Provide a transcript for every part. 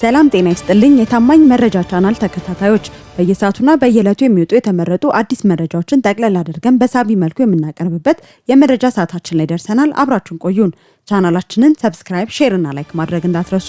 ሰላም ጤና ይስጥልኝ የታማኝ መረጃ ቻናል ተከታታዮች በየሰዓቱና በየዕለቱ የሚወጡ የተመረጡ አዲስ መረጃዎችን ጠቅለል አድርገን በሳቢ መልኩ የምናቀርብበት የመረጃ ሰዓታችን ላይ ደርሰናል። አብራችሁን ቆዩን። ቻናላችንን ሰብስክራይብ፣ ሼር እና ላይክ ማድረግ እንዳትረሱ።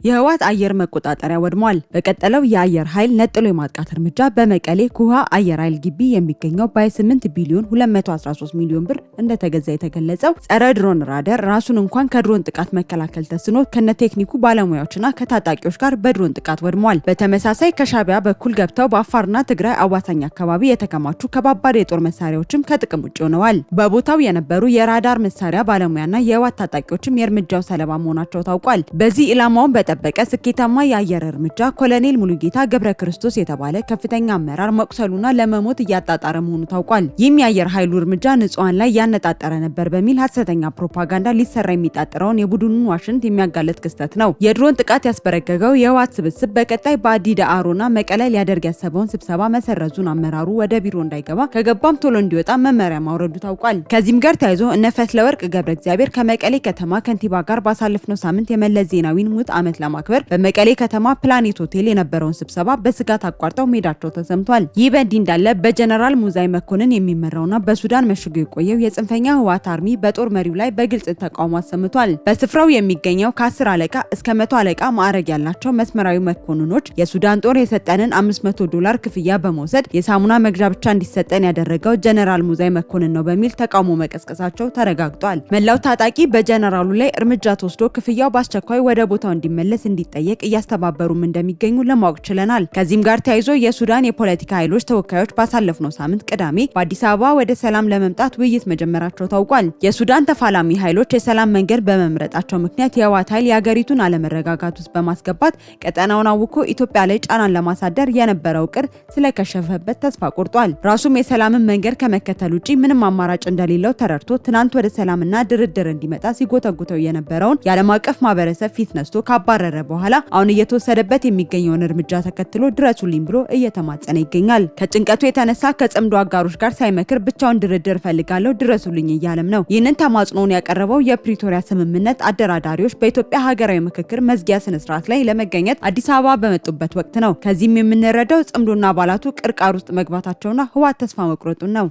የህወሓት አየር መቆጣጠሪያ ወድሟል። በቀጠለው የአየር ኃይል ነጥሎ የማጥቃት እርምጃ በመቀሌ ኩሃ አየር ኃይል ግቢ የሚገኘው በ8 ቢሊዮን 213 ሚሊዮን ብር እንደተገዛ የተገለጸው ጸረ ድሮን ራዳር ራሱን እንኳን ከድሮን ጥቃት መከላከል ተስኖ ከነቴክኒኩ ባለሙያዎችና ከታጣቂዎች ጋር በድሮን ጥቃት ወድሟል። በተመሳሳይ ከሻቢያ በኩል ገብተው በአፋርና ትግራይ አዋሳኝ አካባቢ የተከማቹ ከባባድ የጦር መሳሪያዎችም ከጥቅም ውጭ ሆነዋል። በቦታው የነበሩ የራዳር መሳሪያ ባለሙያና የህወሓት ታጣቂዎችም የእርምጃው ሰለባ መሆናቸው ታውቋል። በዚህ ኢላማውን በጠበቀ ስኬታማ የአየር እርምጃ ኮሎኔል ሙሉጌታ ገብረ ክርስቶስ የተባለ ከፍተኛ አመራር መቁሰሉና ለመሞት እያጣጣረ መሆኑ ታውቋል። ይህም የአየር ኃይሉ እርምጃ ንጹሃን ላይ ያነጣጠረ ነበር በሚል ሐሰተኛ ፕሮፓጋንዳ ሊሰራ የሚጣጠረውን የቡድኑን ዋሽንት የሚያጋለጥ ክስተት ነው። የድሮን ጥቃት ያስበረገገው የህወሓት ስብስብ በቀጣይ በአዲ ዳዕሮና መቀለ ሊያደርግ ያሰበውን ስብሰባ መሰረዙን አመራሩ ወደ ቢሮ እንዳይገባ ከገባም ቶሎ እንዲወጣ መመሪያ ማውረዱ ታውቋል። ከዚህም ጋር ተያይዞ እነ ፈትለወርቅ ገብረ እግዚአብሔር ከመቀሌ ከተማ ከንቲባ ጋር ባሳለፍነው ሳምንት የመለስ ዜናዊን ሙት ዓመት ለማክበር በመቀሌ ከተማ ፕላኔት ሆቴል የነበረውን ስብሰባ በስጋት አቋርጠው መሄዳቸው ተሰምቷል። ይህ በእንዲህ እንዳለ በጀነራል ሙዛይ መኮንን የሚመራውና በሱዳን መሽጎ የቆየው የጽንፈኛ ህወሓት አርሚ በጦር መሪው ላይ በግልጽ ተቃውሞ አሰምቷል። በስፍራው የሚገኘው ከ10 አለቃ እስከ 100 አለቃ ማዕረግ ያላቸው መስመራዊ መኮንኖች የሱዳን ጦር የሰጠንን $500 ክፍያ በመውሰድ የሳሙና መግዣ ብቻ እንዲሰጠን ያደረገው ጀነራል ሙዛይ መኮንን ነው በሚል ተቃውሞ መቀስቀሳቸው ተረጋግጧል። መላው ታጣቂ በጀነራሉ ላይ እርምጃ ተወስዶ ክፍያው በአስቸኳይ ወደ ቦታው እንዲመለስ እንዲጠየቅ እያስተባበሩም እንደሚገኙ ለማወቅ ችለናል። ከዚህም ጋር ተያይዞ የሱዳን የፖለቲካ ኃይሎች ተወካዮች ባሳለፍነው ሳምንት ቅዳሜ በአዲስ አበባ ወደ ሰላም ለመምጣት ውይይት መጀመራቸው ታውቋል። የሱዳን ተፋላሚ ኃይሎች የሰላም መንገድ በመምረጣቸው ምክንያት የህወሓት ኃይል የሀገሪቱን አለመረጋጋት ውስጥ በማስገባት ቀጠናውን አውኮ ኢትዮጵያ ላይ ጫናን ለማሳደር የነበረው እቅድ ስለከሸፈበት ተስፋ ቆርጧል። ራሱም የሰላምን መንገድ ከመከተል ውጪ ምንም አማራጭ እንደሌለው ተረድቶ ትናንት ወደ ሰላምና ድርድር እንዲመጣ ሲጎተጉተው የነበረውን የዓለም አቀፍ ማህበረሰብ ፊት ነስቶ ካባረረ በኋላ አሁን እየተወሰደበት የሚገኘውን እርምጃ ተከትሎ ድረሱልኝ ብሎ እየተማጸነ ይገኛል። ከጭንቀቱ የተነሳ ከጽምዶ አጋሮች ጋር ሳይመክር ብቻውን ድርድር ፈልጋለሁ ድረሱልኝ እያለም ነው። ይህንን ተማጽኖውን ያቀረበው የፕሪቶሪያ ስምምነት አደራዳሪዎች በኢትዮጵያ ሀገራዊ ምክክር መዝጊያ ስነ ስርዓት ላይ ለመገኘት አዲስ አበባ በመጡበት ወቅት ነው። ከዚህም የምንረዳው ጽምዶና አባላቱ ቅርቃር ውስጥ መግባታቸውና ህወሓት ተስፋ መቁረጡን ነው።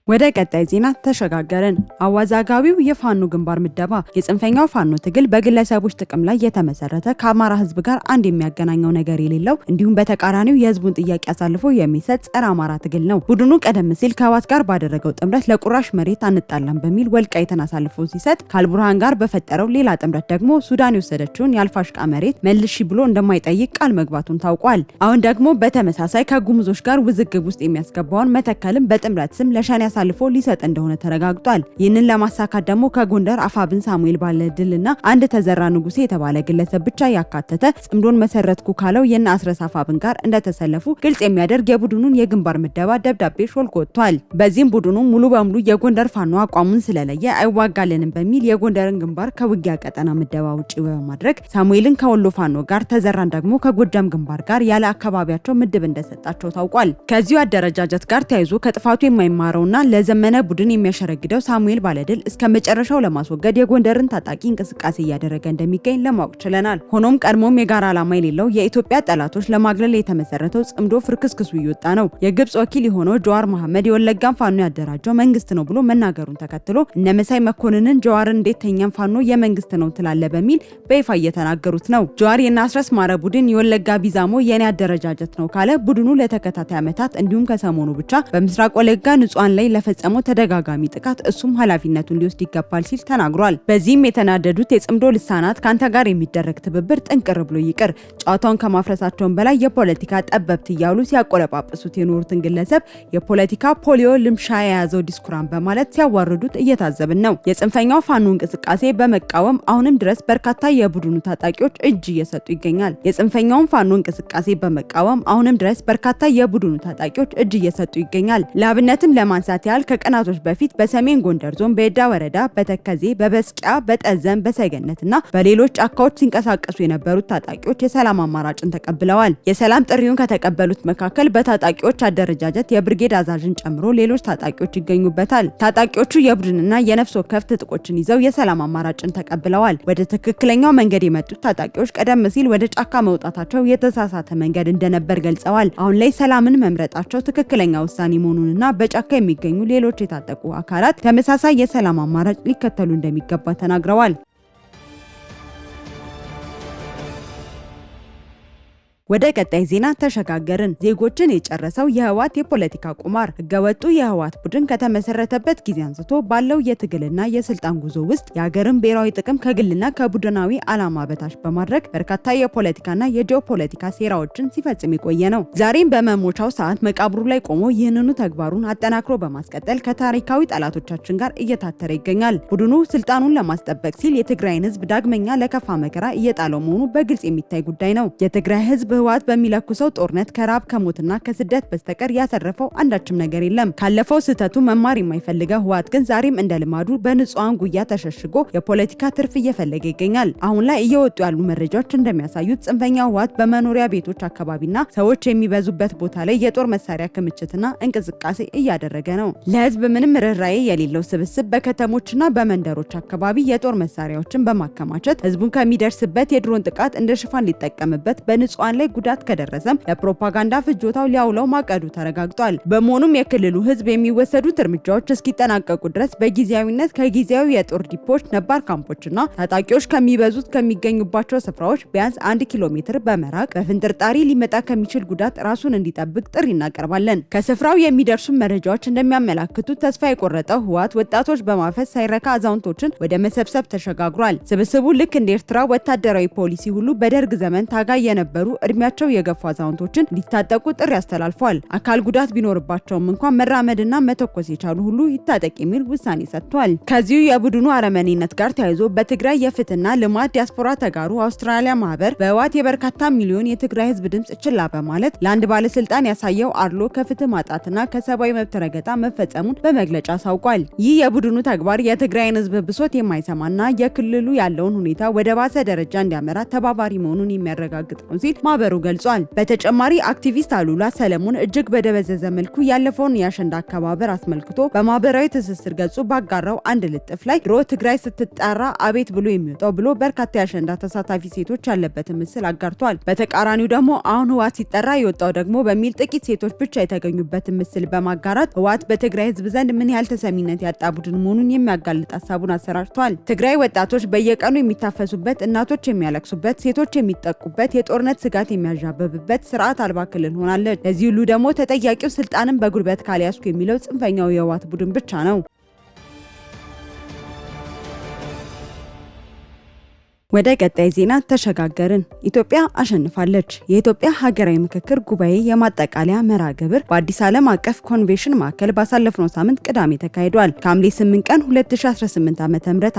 ወደ ቀጣይ ዜና ተሸጋገርን። አዋዛጋቢው የፋኖ ግንባር ምደባ የጽንፈኛው ፋኖ ትግል በግለሰቦች ጥቅም ላይ የተመሰረተ ከአማራ ህዝብ ጋር አንድ የሚያገናኘው ነገር የሌለው እንዲሁም በተቃራኒው የህዝቡን ጥያቄ አሳልፎ የሚሰጥ ጸረ አማራ ትግል ነው። ቡድኑ ቀደም ሲል ከህወሓት ጋር ባደረገው ጥምረት ለቁራሽ መሬት አንጣላም በሚል ወልቃይትን አሳልፎ ሲሰጥ ከአልቡርሃን ጋር በፈጠረው ሌላ ጥምረት ደግሞ ሱዳን የወሰደችውን የአልፋሽቃ መሬት መልሺ ብሎ እንደማይጠይቅ ቃል መግባቱን ታውቋል። አሁን ደግሞ በተመሳሳይ ከጉሙዞች ጋር ውዝግብ ውስጥ የሚያስገባውን መተከልም በጥምረት ስም ለሻኔ አሳልፎ ሊሰጥ እንደሆነ ተረጋግጧል። ይህንን ለማሳካት ደግሞ ከጎንደር አፋብን ሳሙኤል ባለድልና አንድ ተዘራ ንጉሴ የተባለ ግለሰብ ብቻ ያካተተ ጽምዶን መሰረትኩ ካለው የነ አስረስ አፋብን ጋር እንደተሰለፉ ግልጽ የሚያደርግ የቡድኑን የግንባር ምደባ ደብዳቤ ሾልኮ ወጥቷል። በዚህም ቡድኑ ሙሉ በሙሉ የጎንደር ፋኖ አቋሙን ስለለየ አይዋጋልንም በሚል የጎንደርን ግንባር ከውጊያ ቀጠና ምደባ ውጪ በማድረግ ሳሙኤልን ከወሎ ፋኖ ጋር ተዘራን ደግሞ ከጎጃም ግንባር ጋር ያለ አካባቢያቸው ምድብ እንደሰጣቸው ታውቋል። ከዚሁ አደረጃጀት ጋር ተያይዞ ከጥፋቱ የማይማረውና ለዘመነ ቡድን የሚያሸረግደው ሳሙኤል ባለድል እስከ መጨረሻው ለማስወገድ የጎንደርን ታጣቂ እንቅስቃሴ እያደረገ እንደሚገኝ ለማወቅ ችለናል። ሆኖም ቀድሞም የጋራ ዓላማ የሌለው የኢትዮጵያ ጠላቶች ለማግለል የተመሰረተው ጽምዶ ፍርክስክሱ እየወጣ ነው። የግብጽ ወኪል የሆነው ጀዋር መሐመድ የወለጋን ፋኖ ያደራጀው መንግስት ነው ብሎ መናገሩን ተከትሎ እነ መሳይ መኮንንን ጀዋርን እንዴት ተኛም ፋኖ የመንግስት ነው ትላለ በሚል በይፋ እየተናገሩት ነው። ጀዋር የናስረስ ማረ ቡድን የወለጋ ቢዛሞ የኔ አደረጃጀት ነው ካለ ቡድኑ ለተከታታይ ዓመታት እንዲሁም ከሰሞኑ ብቻ በምስራቅ ወለጋ ንጹሃን ላይ ለፈጸመው ተደጋጋሚ ጥቃት እሱም ኃላፊነቱን ሊወስድ ይገባል ሲል ተናግሯል። በዚህም የተናደዱት የጽምዶ ልሳናት ካንተ ጋር የሚደረግ ትብብር ጥንቅር ብሎ ይቅር፣ ጨዋታውን ከማፍረሳቸውን በላይ የፖለቲካ ጠበብት እያሉ ሲያቆለጳጵሱት የኖሩትን ግለሰብ የፖለቲካ ፖሊዮ ልምሻ የያዘው ዲስኩራን በማለት ሲያዋርዱት እየታዘብን ነው። የጽንፈኛው ፋኖ እንቅስቃሴ በመቃወም አሁንም ድረስ በርካታ የቡድኑ ታጣቂዎች እጅ እየሰጡ ይገኛል። የጽንፈኛውን ፋኖ እንቅስቃሴ በመቃወም አሁንም ድረስ በርካታ የቡድኑ ታጣቂዎች እጅ እየሰጡ ይገኛል። ለአብነትም ለማንሳት ለማንሳት ያህል ከቀናቶች በፊት በሰሜን ጎንደር ዞን በየዳ ወረዳ በተከዜ፣ በበስቂያ፣ በጠዘም፣ በሰገነትና በሌሎች ጫካዎች ሲንቀሳቀሱ የነበሩት ታጣቂዎች የሰላም አማራጭን ተቀብለዋል። የሰላም ጥሪውን ከተቀበሉት መካከል በታጣቂዎች አደረጃጀት የብርጌድ አዛዥን ጨምሮ ሌሎች ታጣቂዎች ይገኙበታል። ታጣቂዎቹ የቡድንና የነፍስ ወከፍ ትጥቆችን ይዘው የሰላም አማራጭን ተቀብለዋል። ወደ ትክክለኛው መንገድ የመጡት ታጣቂዎች ቀደም ሲል ወደ ጫካ መውጣታቸው የተሳሳተ መንገድ እንደነበር ገልጸዋል። አሁን ላይ ሰላምን መምረጣቸው ትክክለኛ ውሳኔ መሆኑንና በጫካ የሚገኙ ሌሎች የታጠቁ አካላት ተመሳሳይ የሰላም አማራጭ ሊከተሉ እንደሚገባ ተናግረዋል። ወደ ቀጣይ ዜና ተሸጋገርን። ዜጎችን የጨረሰው የህወሓት የፖለቲካ ቁማር። ህገወጡ የህወሓት ቡድን ከተመሰረተበት ጊዜ አንስቶ ባለው የትግልና የስልጣን ጉዞ ውስጥ የሀገርን ብሔራዊ ጥቅም ከግልና ከቡድናዊ ዓላማ በታች በማድረግ በርካታ የፖለቲካና የጂኦፖለቲካ ሴራዎችን ሲፈጽም የቆየ ነው። ዛሬም በመሞቻው ሰዓት መቃብሩ ላይ ቆሞ ይህንኑ ተግባሩን አጠናክሮ በማስቀጠል ከታሪካዊ ጠላቶቻችን ጋር እየታተረ ይገኛል። ቡድኑ ስልጣኑን ለማስጠበቅ ሲል የትግራይን ህዝብ ዳግመኛ ለከፋ መከራ እየጣለው መሆኑ በግልጽ የሚታይ ጉዳይ ነው። የትግራይ ህዝብ ህወሓት በሚለኩሰው ጦርነት ከራብ ከሞትና ከስደት በስተቀር ያተረፈው አንዳችም ነገር የለም። ካለፈው ስህተቱ መማር የማይፈልገው ህወሓት ግን ዛሬም እንደ ልማዱ በንጹሃን ጉያ ተሸሽጎ የፖለቲካ ትርፍ እየፈለገ ይገኛል። አሁን ላይ እየወጡ ያሉ መረጃዎች እንደሚያሳዩት ጽንፈኛው ህወሓት በመኖሪያ ቤቶች አካባቢና ሰዎች የሚበዙበት ቦታ ላይ የጦር መሳሪያ ክምችትና እንቅስቃሴ እያደረገ ነው። ለህዝብ ምንም ርህራሄ የሌለው ስብስብ በከተሞችና በመንደሮች አካባቢ የጦር መሳሪያዎችን በማከማቸት ህዝቡን ከሚደርስበት የድሮን ጥቃት እንደ ሽፋን ሊጠቀምበት በንጹሃን ላይ ጉዳት ከደረሰም ለፕሮፓጋንዳ ፍጆታው ሊያውለው ማቀዱ ተረጋግጧል። በመሆኑም የክልሉ ህዝብ የሚወሰዱት እርምጃዎች እስኪጠናቀቁ ድረስ በጊዜያዊነት ከጊዜያዊ የጦር ዲፖች፣ ነባር ካምፖችና ታጣቂዎች ከሚገኙባቸው ስፍራዎች ቢያንስ 1 ኪሎ ሜትር በመራቅ በፍንጥርጣሪ ሊመጣ ከሚችል ጉዳት ራሱን እንዲጠብቅ ጥሪ እናቀርባለን። ከስፍራው የሚደርሱ መረጃዎች እንደሚያመላክቱት ተስፋ የቆረጠው ህወሓት ወጣቶች በማፈስ ሳይረካ አዛውንቶችን ወደ መሰብሰብ ተሸጋግሯል። ስብስቡ ልክ እንደ ኤርትራ ወታደራዊ ፖሊሲ ሁሉ በደርግ ዘመን ታጋይ የነበሩ እድሜያቸው የገፉ አዛውንቶችን እንዲታጠቁ ጥሪ አስተላልፏል። አካል ጉዳት ቢኖርባቸውም እንኳን መራመድና መተኮስ የቻሉ ሁሉ ይታጠቅ የሚል ውሳኔ ሰጥቷል። ከዚሁ የቡድኑ አረመኔነት ጋር ተያይዞ በትግራይ የፍትህና ልማት ዲያስፖራ ተጋሩ አውስትራሊያ ማህበር በህወሓት የበርካታ ሚሊዮን የትግራይ ህዝብ ድምጽ ችላ በማለት ለአንድ ባለስልጣን ያሳየው አድሎ ከፍትህ ማጣትና ከሰብአዊ መብት ረገጣ መፈጸሙን በመግለጫ አሳውቋል። ይህ የቡድኑ ተግባር የትግራይን ህዝብ ብሶት የማይሰማና የክልሉ ያለውን ሁኔታ ወደ ባሰ ደረጃ እንዲያመራ ተባባሪ መሆኑን የሚያረጋግጥ ነው ሲል ማህበሩ ገልጿል። በተጨማሪ አክቲቪስት አሉላ ሰለሞን እጅግ በደበዘዘ መልኩ ያለፈውን የአሸንዳ አከባበር አስመልክቶ በማህበራዊ ትስስር ገጹ ባጋራው አንድ ልጥፍ ላይ ድሮ ትግራይ ስትጠራ አቤት ብሎ የሚወጣው ብሎ በርካታ የአሸንዳ ተሳታፊ ሴቶች ያለበትን ምስል አጋርቷል። በተቃራኒው ደግሞ አሁን ህወሓት ሲጠራ የወጣው ደግሞ በሚል ጥቂት ሴቶች ብቻ የተገኙበትን ምስል በማጋራት ህወሓት በትግራይ ህዝብ ዘንድ ምን ያህል ተሰሚነት ያጣ ቡድን መሆኑን የሚያጋልጥ ሀሳቡን አሰራጭቷል። ትግራይ ወጣቶች በየቀኑ የሚታፈሱበት፣ እናቶች የሚያለቅሱበት፣ ሴቶች የሚጠቁበት፣ የጦርነት ስጋት የሚያዣበብበት ስርዓት አልባ ክልል ሆናለች። ለዚህ ሁሉ ደግሞ ተጠያቂው ስልጣንን በጉልበት ካልያዝኩ የሚለው ጽንፈኛው የህወሓት ቡድን ብቻ ነው። ወደ ቀጣይ ዜና ተሸጋገርን። ኢትዮጵያ አሸንፋለች። የኢትዮጵያ ሀገራዊ ምክክር ጉባኤ የማጠቃለያ መርሃ ግብር በአዲስ ዓለም አቀፍ ኮንቬንሽን ማዕከል ባሳለፍነው ሳምንት ቅዳሜ ተካሂዷል። ከሐምሌ 8 ቀን 2018 ዓ.ም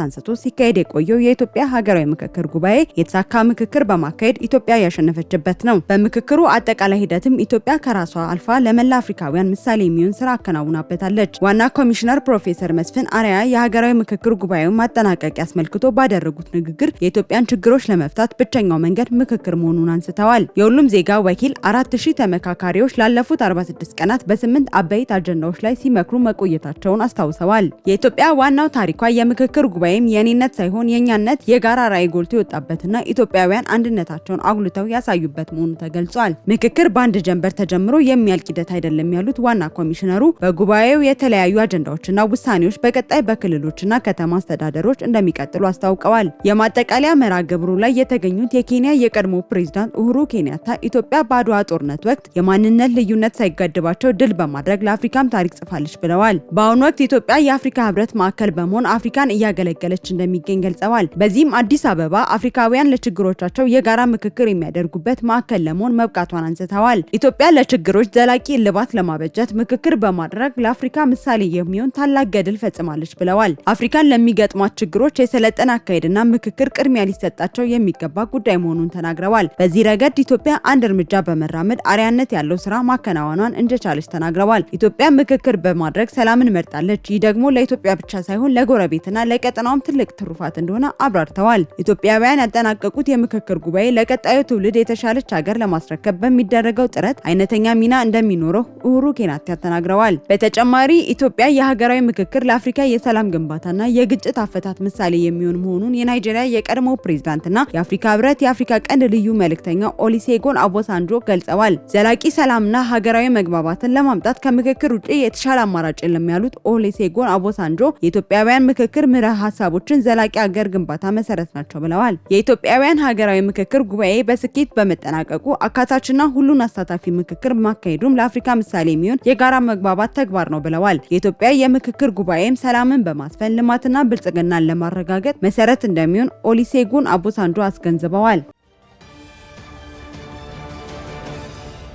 አንስቶ ሲካሄድ የቆየው የኢትዮጵያ ሀገራዊ ምክክር ጉባኤ የተሳካ ምክክር በማካሄድ ኢትዮጵያ ያሸነፈችበት ነው። በምክክሩ አጠቃላይ ሂደትም ኢትዮጵያ ከራሷ አልፋ ለመላ አፍሪካውያን ምሳሌ የሚሆን ስራ አከናውናበታለች። ዋና ኮሚሽነር ፕሮፌሰር መስፍን አርአያ የሀገራዊ ምክክር ጉባኤውን ማጠናቀቂያ አስመልክቶ ባደረጉት ንግግር የኢትዮጵያን ችግሮች ለመፍታት ብቸኛው መንገድ ምክክር መሆኑን አንስተዋል። የሁሉም ዜጋ ወኪል 4000 ተመካካሪዎች ላለፉት 46 ቀናት በ8 አበይት አጀንዳዎች ላይ ሲመክሩ መቆየታቸውን አስታውሰዋል። የኢትዮጵያ ዋናው ታሪኳ የምክክር ጉባኤም የኔነት ሳይሆን የኛነት የጋራ ራዕይ ጎልቶ የወጣበትና ኢትዮጵያውያን አንድነታቸውን አጉልተው ያሳዩበት መሆኑ ተገልጿል። ምክክር በአንድ ጀንበር ተጀምሮ የሚያልቅ ሂደት አይደለም ያሉት ዋና ኮሚሽነሩ በጉባኤው የተለያዩ አጀንዳዎችና ውሳኔዎች በቀጣይ በክልሎችና ከተማ አስተዳደሮች እንደሚቀጥሉ አስታውቀዋል። የማጠቃለያ መርሃ ግብሩ ላይ የተገኙት የኬንያ የቀድሞ ፕሬዝዳንት ኡሁሩ ኬንያታ ኢትዮጵያ በአድዋ ጦርነት ወቅት የማንነት ልዩነት ሳይገድባቸው ድል በማድረግ ለአፍሪካም ታሪክ ጽፋለች ብለዋል። በአሁኑ ወቅት ኢትዮጵያ የአፍሪካ ህብረት ማዕከል በመሆን አፍሪካን እያገለገለች እንደሚገኝ ገልጸዋል። በዚህም አዲስ አበባ አፍሪካውያን ለችግሮቻቸው የጋራ ምክክር የሚያደርጉበት ማዕከል ለመሆን መብቃቷን አንስተዋል። ኢትዮጵያ ለችግሮች ዘላቂ እልባት ለማበጀት ምክክር በማድረግ ለአፍሪካ ምሳሌ የሚሆን ታላቅ ገድል ፈጽማለች ብለዋል። አፍሪካን ለሚገጥሟት ችግሮች የሰለጠነ አካሄድና ምክክር ቅድሚያ ቅድሚያ ሊሰጣቸው የሚገባ ጉዳይ መሆኑን ተናግረዋል። በዚህ ረገድ ኢትዮጵያ አንድ እርምጃ በመራመድ አርአያነት ያለው ስራ ማከናወኗን እንደቻለች ተናግረዋል። ኢትዮጵያ ምክክር በማድረግ ሰላምን መርጣለች። ይህ ደግሞ ለኢትዮጵያ ብቻ ሳይሆን ለጎረቤትና ለቀጠናውም ትልቅ ትሩፋት እንደሆነ አብራርተዋል። ኢትዮጵያውያን ያጠናቀቁት የምክክር ጉባኤ ለቀጣዩ ትውልድ የተሻለች ሀገር ለማስረከብ በሚደረገው ጥረት አይነተኛ ሚና እንደሚኖረው ኡሁሩ ኬንያታ ተናግረዋል። በተጨማሪ ኢትዮጵያ የሀገራዊ ምክክር ለአፍሪካ የሰላም ግንባታና የግጭት አፈታት ምሳሌ የሚሆን መሆኑን የናይጄሪያ የቀድሞ ፕሬዝዳንትና የአፍሪካ ህብረት የአፍሪካ ቀንድ ልዩ መልእክተኛ ኦሉሴጉን ኦባሳንጆ ገልጸዋል። ዘላቂ ሰላምና ሀገራዊ መግባባትን ለማምጣት ከምክክር ውጪ የተሻለ አማራጭ የለም ያሉት ኦሉሴጉን ኦባሳንጆ የኢትዮጵያውያን ምክክር መርህ ሀሳቦችን ዘላቂ ሀገር ግንባታ መሰረት ናቸው ብለዋል። የኢትዮጵያውያን ሀገራዊ ምክክር ጉባኤ በስኬት በመጠናቀቁ አካታችና ሁሉን አሳታፊ ምክክር ማካሄዱም ለአፍሪካ ምሳሌ የሚሆን የጋራ መግባባት ተግባር ነው ብለዋል። የኢትዮጵያ የምክክር ጉባኤም ሰላምን በማስፈን ልማትና ብልጽግናን ለማረጋገጥ መሰረት እንደሚሆን ኦሉሴጉን ኦባሳንጆ አስገንዝበዋል።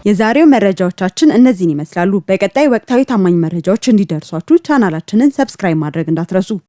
የዛሬው መረጃዎቻችን እነዚህን ይመስላሉ። በቀጣይ ወቅታዊ ታማኝ መረጃዎች እንዲደርሷችሁ ቻናላችንን ሰብስክራይብ ማድረግ እንዳትረሱ።